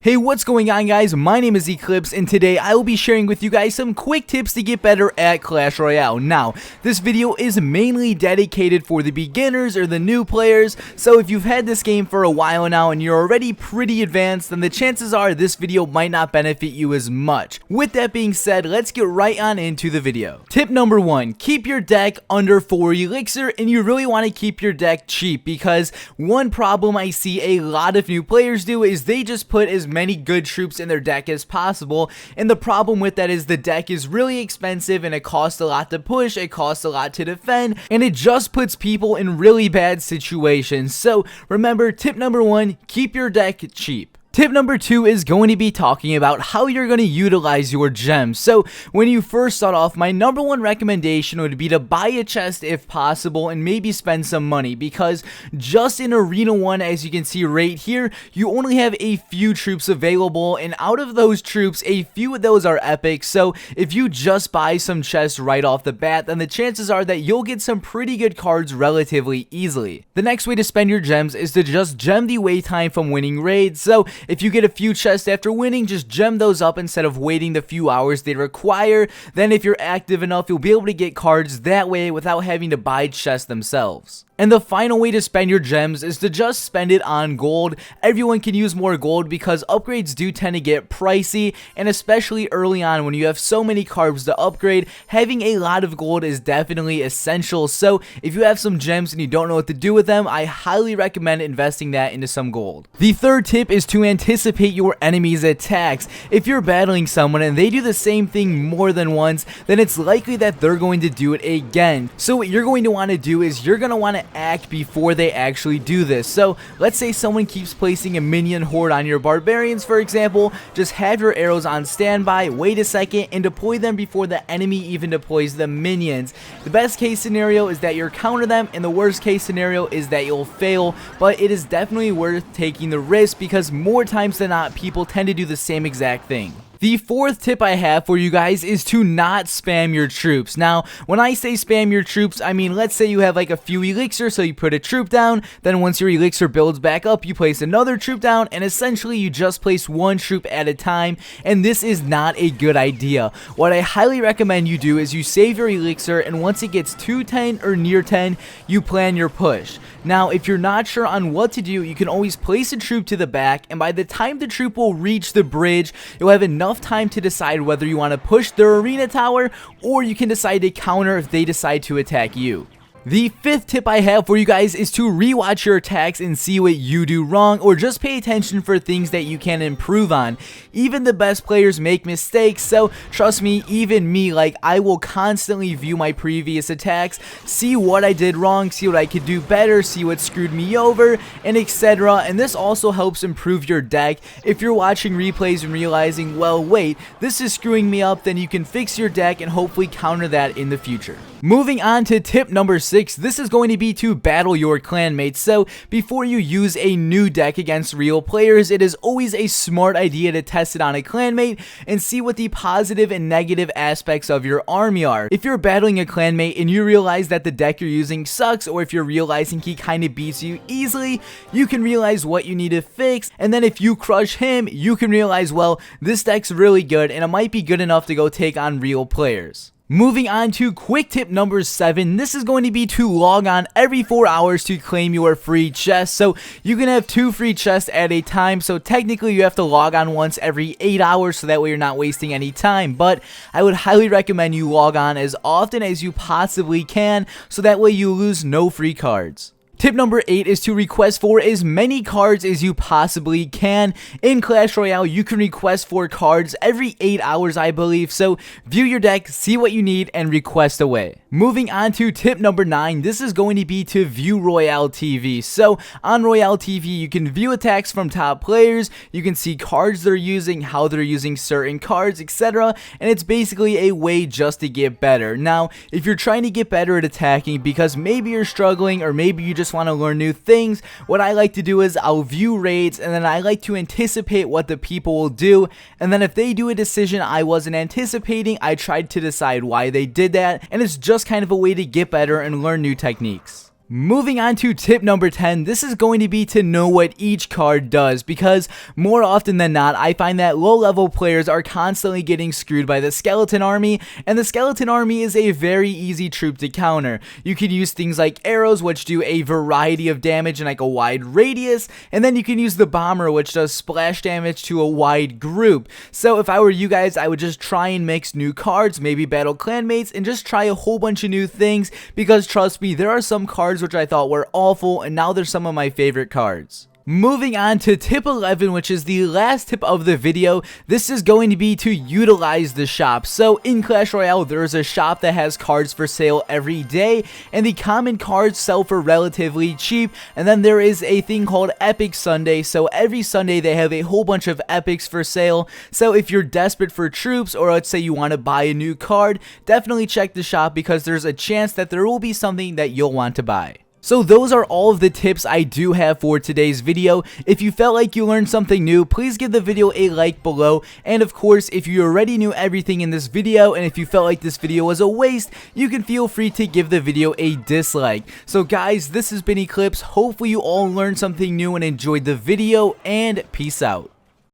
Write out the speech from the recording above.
Hey, what's going on, guys? My name is Eclihpse, and today I will be sharing with you guys some quick tips to get better at Clash Royale. Now, this video is mainly dedicated for the beginners or the new players, so if you've had this game for a while now and you're already pretty advanced, then the chances are this video might not benefit you as much. With that being said, let's get right on into the video. Tip number 1, keep your deck under 4 elixir, and you really want to keep your deck cheap, because one problem I see a lot of new players do is they just put as many good troops in their deck as possible, and the problem with that is the deck is really expensive and it costs a lot to push, it costs a lot to defend, and it just puts people in really bad situations. So remember, tip number 1, keep your deck cheap. Tip number 2 is going to be talking about how you're going to utilize your gems. So when you first start off, my number 1 recommendation would be to buy a chest if possible and maybe spend some money, because just in Arena 1, as you can see right here, you only have a few troops available, and out of those troops, a few of those are epic. So if you just buy some chests right off the bat, then the chances are that you'll get some pretty good cards relatively easily. The next way to spend your gems is to just gem the wait time from winning raids. So if you get a few chests after winning, just gem those up instead of waiting the few hours they require. Then if you're active enough, you'll be able to get cards that way without having to buy chests themselves. And the final way to spend your gems is to just spend it on gold. Everyone can use more gold because upgrades do tend to get pricey, and especially early on when you have so many cards to upgrade, having a lot of gold is definitely essential. So if you have some gems and you don't know what to do with them, I highly recommend investing that into some gold. The third tip is to anticipate your enemy's attacks. If you're battling someone and they do the same thing more than once, then it's likely that they're going to do it again. So what you're going to want to do is you're going to want to act before they actually do this. So let's say someone keeps placing a minion horde on your barbarians, for example. Just have your arrows on standby, wait a second, and deploy them before the enemy even deploys the minions. The best case scenario is that you'll counter them, and the worst case scenario is that you'll fail, but it is definitely worth taking the risk because more times than not, people tend to do the same exact thing. The fourth tip I have for you guys is to not spam your troops. Now, when I say spam your troops, I mean, let's say you have like a few elixir, so you put a troop down, then once your elixir builds back up, you place another troop down, and essentially you just place one troop at a time, and this is not a good idea. What I highly recommend you do is you save your elixir, and once it gets to 10 or near 10, you plan your push. Now, if you're not sure on what to do, you can always place a troop to the back, and by the time the troop will reach the bridge, you'll have enough time to decide whether you want to push their arena tower, or you can decide to counter if they decide to attack you. The fifth tip I have for you guys is to rewatch your attacks and see what you do wrong, or just pay attention for things that you can improve on. Even the best players make mistakes, so trust me, even me, like, I will constantly view my previous attacks, see what I did wrong, see what I could do better, see what screwed me over, and etc. And this also helps improve your deck. If you're watching replays and realizing, well, wait, this is screwing me up, then you can fix your deck and hopefully counter that in the future. Moving on to tip number 6, this is going to be to battle your clanmates. So before you use a new deck against real players, it is always a smart idea to test it on a clanmate and see what the positive and negative aspects of your army are. If you're battling a clanmate and you realize that the deck you're using sucks, or if you're realizing he kind of beats you easily, you can realize what you need to fix, and then if you crush him, you can realize, well, this deck's really good and it might be good enough to go take on real players. Moving on to quick tip number 7, this is going to be to log on every 4 hours to claim your free chest. So you can have 2 free chests at a time, so technically you have to log on once every 8 hours, so that way you're not wasting any time. But I would highly recommend you log on as often as you possibly can, so that way you lose no free cards. Tip number 8 is to request for as many cards as you possibly can. In Clash Royale, you can request for cards every 8 hours, I believe, so view your deck, see what you need, and request away. Moving on to tip number 9, this is going to be to view Royale TV. So on Royale TV, you can view attacks from top players, you can see cards they're using, how they're using certain cards, etc. And it's basically a way just to get better. Now, if you're trying to get better at attacking because maybe you're struggling, or maybe you just want to learn new things, what I like to do is I'll view raids, and then I like to anticipate what the people will do, and then if they do a decision I wasn't anticipating, I tried to decide why they did that, and it's just kind of a way to get better and learn new techniques. Moving on to tip number 10, this is going to be to know what each card does, because more often than not, I find that low level players are constantly getting screwed by the skeleton army, and the skeleton army is a very easy troop to counter. You can use things like arrows, which do a variety of damage in like a wide radius, and then you can use the bomber, which does splash damage to a wide group. So if I were you guys, I would just try and mix new cards, maybe battle clanmates, and just try a whole bunch of new things, because trust me, there are some cards which I thought were awful, and now they're some of my favorite cards. Moving on to tip 11, which is the last tip of the video, this is going to be to utilize the shop. So in Clash Royale, there is a shop that has cards for sale every day, and the common cards sell for relatively cheap, and then there is a thing called Epic Sunday, so every Sunday they have a whole bunch of epics for sale. So if you're desperate for troops, or let's say you want to buy a new card, definitely check the shop, because there's a chance that there will be something that you'll want to buy. So those are all of the tips I do have for today's video. If you felt like you learned something new, please give the video a like below. And of course, if you already knew everything in this video, and if you felt like this video was a waste, you can feel free to give the video a dislike. So guys, this has been Eclihpse. Hopefully you all learned something new and enjoyed the video, and peace out.